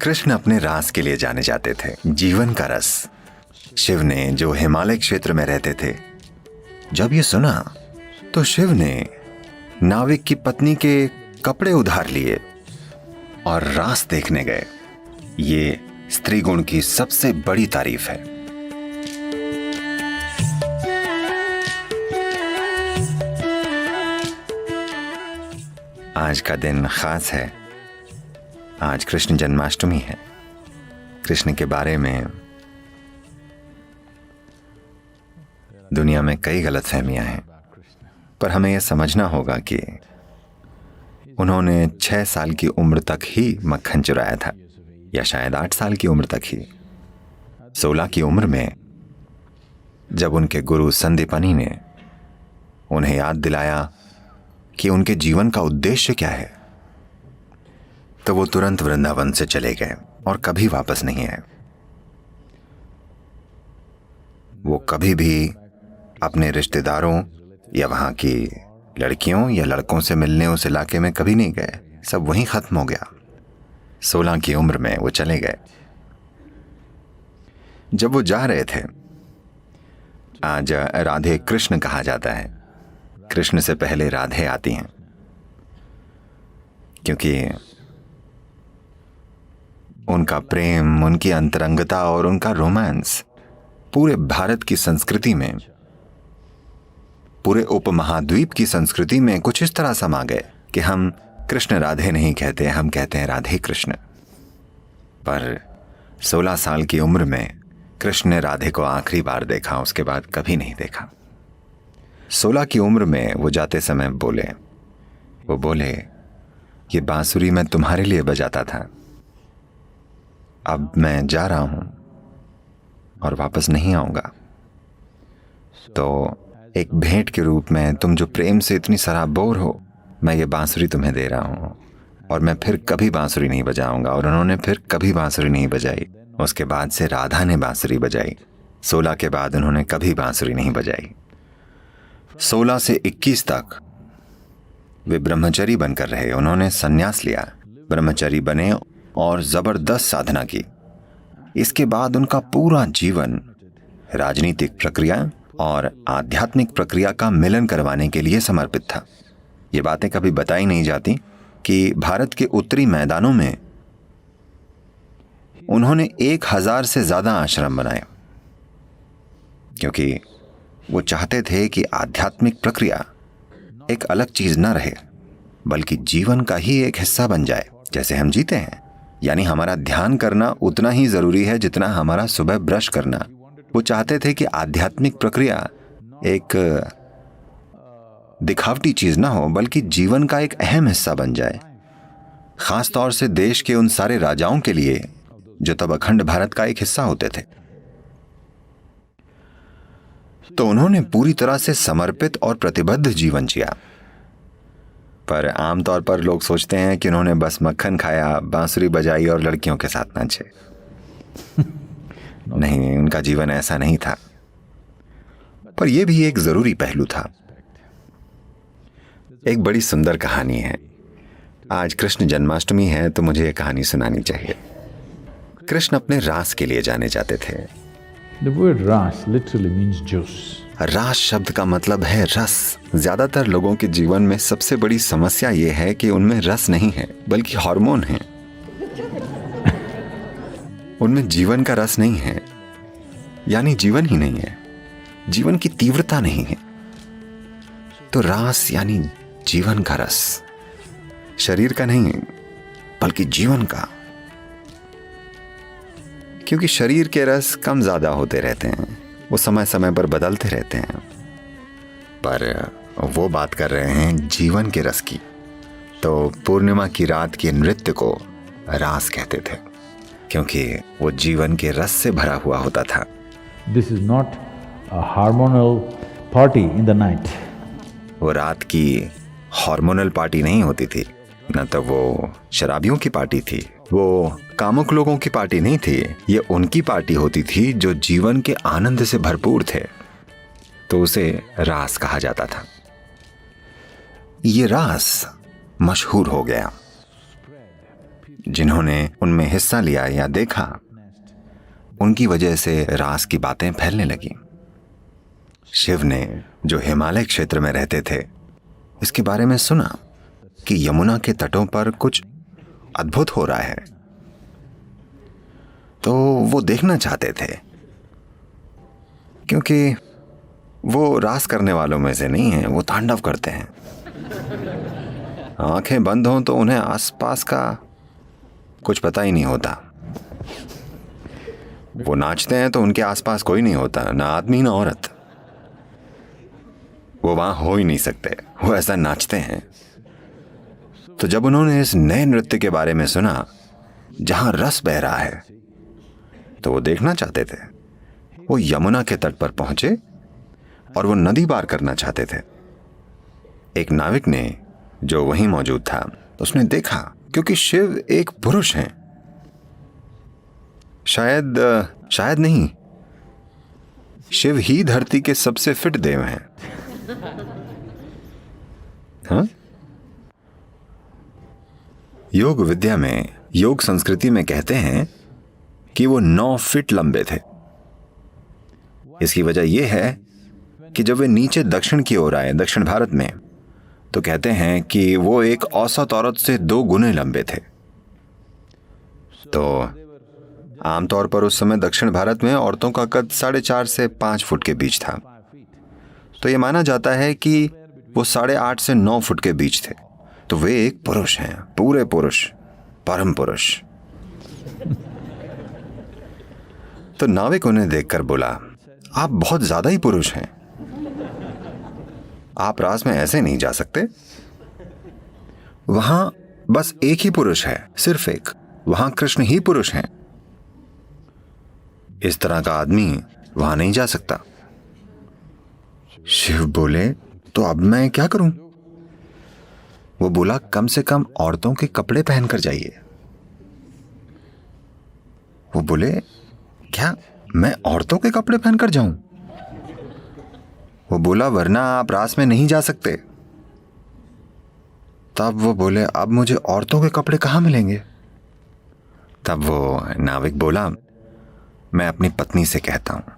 कृष्ण अपने रास के लिए जाने जाते थे, जीवन का रस। शिव ने, जो हिमालय क्षेत्र में रहते थे, जब ये सुना तो शिव ने नाविक की पत्नी के कपड़े उधार लिए और रास देखने गए। ये स्त्री गुण की सबसे बड़ी तारीफ है। आज का दिन खास है। आज कृष्ण जन्माष्टमी है। कृष्ण के बारे में दुनिया में कई गलतफहमियां हैं, पर हमें यह समझना होगा कि उन्होंने 6 साल की उम्र तक ही मक्खन चुराया था, या शायद 8 साल की उम्र तक ही। 16 की उम्र में जब उनके गुरु संदीपनी ने उन्हें याद दिलाया कि उनके जीवन का उद्देश्य क्या है, तो वो तुरंत वृंदावन से चले गए और कभी वापस नहीं आए। वो कभी भी अपने रिश्तेदारों या वहां की लड़कियों या लड़कों से मिलने उस इलाके में कभी नहीं गए। सब वहीं खत्म हो गया। 16 की उम्र में वो चले गए। जब वो जा रहे थे, आज राधे कृष्ण कहा जाता है। कृष्ण से पहले राधे आती हैं, क्योंकि उनका प्रेम, उनकी अंतरंगता और उनका रोमांस पूरे भारत की संस्कृति में, पूरे उपमहाद्वीप की संस्कृति में कुछ इस तरह समा गए कि हम कृष्ण राधे नहीं कहते, हम कहते हैं राधे कृष्ण। पर 16 साल की उम्र में कृष्ण ने राधे को आखिरी बार देखा, उसके बाद कभी नहीं देखा। 16 की उम्र में वो जाते समय वो बोले ये बांसुरी मैं तुम्हारे लिए बजाता था, अब मैं जा रहा हूं और वापस नहीं आऊंगा। तो एक भेंट के रूप में तुम जो प्रेम से इतनी सराबोर हो, मैं ये बांसुरी तुम्हें दे रहा हूं, और मैं फिर कभी बांसुरी नहीं बजाऊंगा। और उन्होंने फिर कभी बांसुरी नहीं बजाई। उसके बाद से राधा ने बांसुरी बजाई। 16 के बाद उन्होंने कभी बांसुरी नहीं बजाई। 16 से 21 तक वे ब्रह्मचारी बनकर रहे। उन्होंने संन्यास लिया, ब्रह्मचारी बने और जबरदस्त साधना की। इसके बाद उनका पूरा जीवन राजनीतिक प्रक्रिया और आध्यात्मिक प्रक्रिया का मिलन करवाने के लिए समर्पित था। ये बातें कभी बताई नहीं जाती कि भारत के उत्तरी मैदानों में उन्होंने 1000 से ज्यादा आश्रम बनाए, क्योंकि वो चाहते थे कि आध्यात्मिक प्रक्रिया एक अलग चीज न रहे, बल्कि जीवन का ही एक हिस्सा बन जाए। जैसे हम जीते हैं, यानी हमारा ध्यान करना उतना ही जरूरी है जितना हमारा सुबह ब्रश करना। वो चाहते थे कि आध्यात्मिक प्रक्रिया एक दिखावटी चीज ना हो, बल्कि जीवन का एक अहम हिस्सा बन जाए। खास तौर से देश के उन सारे राजाओं के लिए जो तब अखंड भारत का एक हिस्सा होते थे। तो उन्होंने पूरी तरह से समर्पित और प्रतिबद्ध जीवन जिया। पर आमतौर पर लोग सोचते हैं कि उन्होंने बस मक्खन खाया, बांसुरी बजाई और लड़कियों के साथ नाचे। नहीं, उनका जीवन ऐसा नहीं था। पर यह भी एक जरूरी पहलू था। एक बड़ी सुंदर कहानी है। आज कृष्ण जन्माष्टमी है, तो मुझे यह कहानी सुनानी चाहिए। कृष्ण अपने रास के लिए जाने जाते थे। The word ras literally means juice. रास शब्द का मतलब है रस। ज्यादातर लोगों के जीवन में सबसे बड़ी समस्या यह है कि उनमें रस नहीं है, बल्कि हार्मोन है। उनमें जीवन का रस नहीं है, यानी जीवन ही नहीं है, जीवन की तीव्रता नहीं है। तो रास यानी जीवन का रस, शरीर का नहीं बल्कि जीवन का। क्योंकि शरीर के रस कम ज्यादा होते रहते हैं, वो समय समय पर बदलते रहते हैं। पर वो बात कर रहे हैं जीवन के रस की। तो पूर्णिमा की रात के नृत्य को रास कहते थे, क्योंकि वो जीवन के रस से भरा हुआ होता था। This is not a hormonal party in the night. वो रात की हार्मोनल पार्टी नहीं होती थी, न तो वो शराबियों की पार्टी थी, वो कामुक लोगों की पार्टी नहीं थी। ये उनकी पार्टी होती थी जो जीवन के आनंद से भरपूर थे। तो उसे रास कहा जाता था। ये रास मशहूर हो गया। जिन्होंने उनमें हिस्सा लिया या देखा, उनकी वजह से रास की बातें फैलने लगी। शिव ने, जो हिमालय क्षेत्र में रहते थे, इसके बारे में सुना कि यमुना के तटों पर कुछ अद्भुत हो रहा है, तो वो देखना चाहते थे, क्योंकि वो रास करने वालों में से नहीं है, वो तांडव करते हैं। आंखें बंद हों तो उन्हें आसपास का कुछ पता ही नहीं होता। वो नाचते हैं तो उनके आसपास कोई नहीं होता, ना आदमी ना औरत। वो वहां हो ही नहीं सकते, वो ऐसा नाचते हैं। तो जब उन्होंने इस नए नृत्य के बारे में सुना जहां रस बह रहा है, तो वो देखना चाहते थे। वो यमुना के तट पर पहुंचे और वो नदी पार करना चाहते थे। एक नाविक ने, जो वहीं मौजूद था, उसने देखा, क्योंकि शिव एक पुरुष हैं, शायद नहीं, शिव ही धरती के सबसे फिट देव हैं। हाँ? योग विद्या में, योग संस्कृति में कहते हैं कि वो 9 फीट लंबे थे। इसकी वजह यह है कि जब वे नीचे दक्षिण की ओर आए, दक्षिण भारत में, तो कहते हैं कि वो एक औसत औरत से 2 गुने लंबे थे। तो आमतौर पर उस समय दक्षिण भारत में औरतों का कद 4.5 से 5 फुट के बीच था। तो यह माना जाता है कि वो 8.5 से 9 फुट के बीच थे। तो वे एक पुरुष हैं, पूरे पुरुष, परम पुरुष। तो नाविक उन्हें देखकर बोला, आप बहुत ज्यादा ही पुरुष हैं, आप रास में ऐसे नहीं जा सकते। वहां बस एक ही पुरुष है, सिर्फ एक, वहां कृष्ण ही पुरुष हैं। इस तरह का आदमी वहां नहीं जा सकता। शिव बोले, तो अब मैं क्या करूं? वो बोला, कम से कम औरतों के कपड़े पहनकर जाइए। वो बोले, क्या मैं औरतों के कपड़े पहनकर जाऊं? वो बोला, वरना आप रास में नहीं जा सकते। तब वो बोले, अब मुझे औरतों के कपड़े कहां मिलेंगे? तब वो नाविक बोला, मैं अपनी पत्नी से कहता हूं,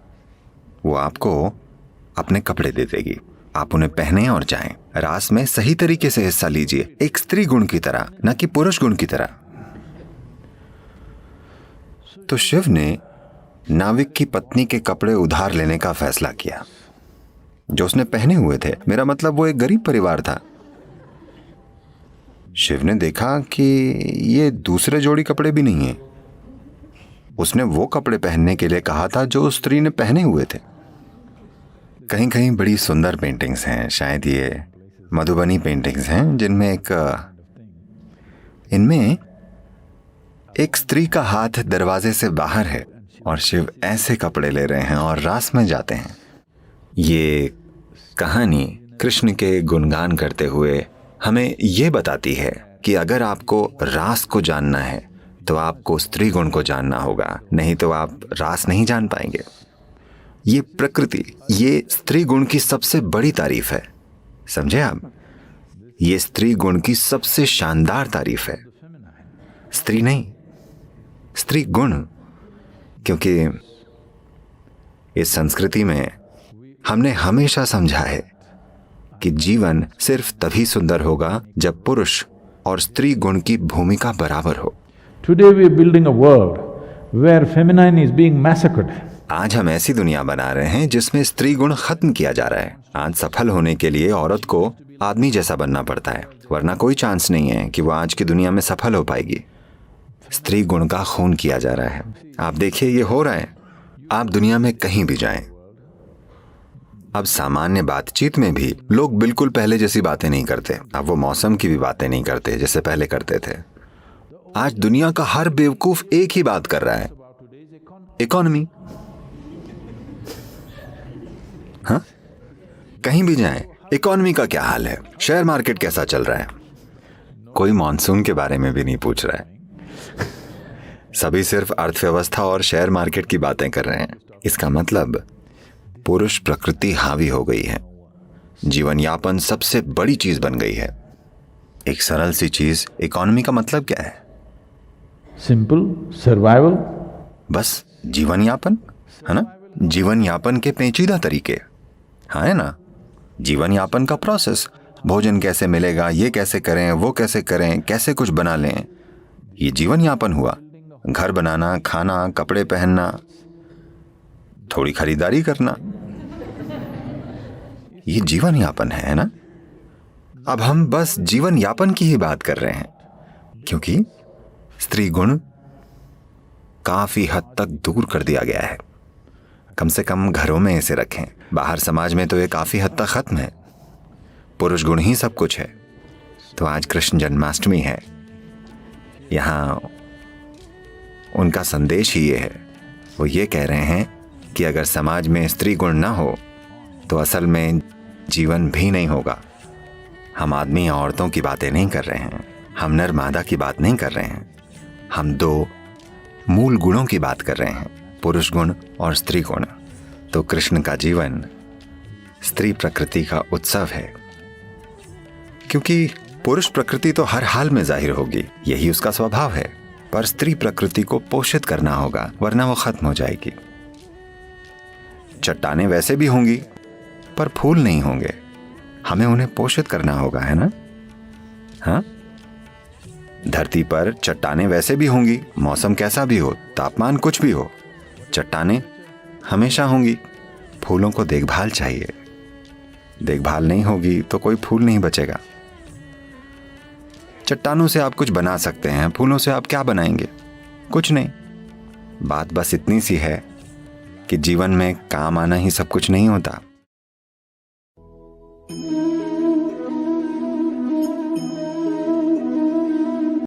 वो आपको अपने कपड़े दे देगी, आप उन्हें पहने और जाएं। रास में सही तरीके से हिस्सा लीजिए, एक स्त्री गुण की तरह, न कि पुरुष गुण की तरह। तो शिव ने नाविक की पत्नी के कपड़े उधार लेने का फैसला किया, जो उसने पहने हुए थे। मेरा मतलब, वो एक गरीब परिवार था। शिव ने देखा कि ये दूसरे जोड़ी कपड़े भी नहीं है। उसने वो कपड़े पहनने के लिए कहा था जो उस स्त्री ने पहने हुए थे। कहीं कहीं बड़ी सुंदर पेंटिंग्स हैं, शायद ये मधुबनी पेंटिंग्स हैं, जिनमें इनमें एक स्त्री का हाथ दरवाजे से बाहर है और शिव ऐसे कपड़े ले रहे हैं और रास में जाते हैं। ये कहानी कृष्ण के गुणगान करते हुए हमें ये बताती है कि अगर आपको रास को जानना है तो आपको स्त्री गुण को जानना होगा, नहीं तो आप रास नहीं जान पाएंगे। ये प्रकृति, ये स्त्री गुण की सबसे बड़ी तारीफ है, समझे आप? ये स्त्री गुण की सबसे शानदार तारीफ है, स्त्री नहीं, स्त्री गुण। क्योंकि इस संस्कृति में हमने हमेशा समझा है कि जीवन सिर्फ तभी सुंदर होगा जब पुरुष और स्त्री गुण की भूमिका बराबर हो। Today we are building a world where feminine is being massacred. आज हम ऐसी दुनिया बना रहे हैं जिसमें स्त्री गुण खत्म किया जा रहा है। आज सफल होने के लिए औरत को आदमी जैसा बनना पड़ता है, वरना कोई चांस नहीं है कि वो आज की दुनिया में सफल हो पाएगी। स्त्री गुण का खून किया जा रहा है। आप देखिए, ये हो रहा है। आप दुनिया में कहीं भी जाएं, अब सामान्य बातचीत में भी लोग बिल्कुल पहले जैसी बातें नहीं करते। अब वो मौसम की भी बातें नहीं करते जैसे पहले करते थे। आज दुनिया का हर बेवकूफ एक ही बात कर रहा है, इकोनॉमी। हाँ, कहीं भी जाएं, इकोनॉमी का क्या हाल है, शेयर मार्केट कैसा चल रहा है। कोई मॉनसून के बारे में भी नहीं पूछ रहा है। सभी सिर्फ अर्थव्यवस्था और शेयर मार्केट की बातें कर रहे हैं। इसका मतलब पुरुष प्रकृति हावी हो गई है। जीवन यापन सबसे बड़ी चीज बन गई है। एक सरल सी चीज, इकोनॉमी का मतलब क्या है? Simple survival. बस जीवन यापन, है ना? जीवन यापन के पेचीदा तरीके, हाँ है ना? जीवन यापन का प्रोसेस, भोजन कैसे मिलेगा, ये कैसे करें, वो कैसे करें, कैसे कुछ बना लें, ये जीवन यापन हुआ। घर बनाना, खाना, कपड़े पहनना, थोड़ी खरीदारी करना, ये जीवन यापन है ना? अब हम बस जीवन यापन की ही बात कर रहे हैं, क्योंकि स्त्री गुण काफी हद तक दूर कर दिया गया है। कम से कम घरों में इसे रखें, बाहर समाज में तो ये काफी हद तक खत्म है। पुरुष गुण ही सब कुछ है। तो आज कृष्ण जन्माष्टमी है, यहां उनका संदेश ही ये है। वो ये कह रहे हैं कि अगर समाज में स्त्री गुण ना हो तो असल में जीवन भी नहीं होगा। हम आदमी या औरतों की बातें नहीं कर रहे हैं, हम नर मादा की बात नहीं कर रहे हैं, हम दो मूल गुणों की बात कर रहे हैं, पुरुष गुण और स्त्री गुण। तो कृष्ण का जीवन स्त्री प्रकृति का उत्सव है, क्योंकि पुरुष प्रकृति तो हर हाल में जाहिर होगी, यही उसका स्वभाव है, पर स्त्री प्रकृति को पोषित करना होगा, वरना वो खत्म हो जाएगी। चट्टानें वैसे भी होंगी पर फूल नहीं होंगे, हमें उन्हें पोषित करना होगा, है ना? हाँ, धरती पर चट्टानें वैसे भी होंगी, मौसम कैसा भी हो, तापमान कुछ भी हो, चट्टानें हमेशा होंगी। फूलों को देखभाल चाहिए, देखभाल नहीं होगी तो कोई फूल नहीं बचेगा। चट्टानों से आप कुछ बना सकते हैं, फूलों से आप क्या बनाएंगे? कुछ नहीं। बात बस इतनी सी है कि जीवन में काम आना ही सब कुछ नहीं होता।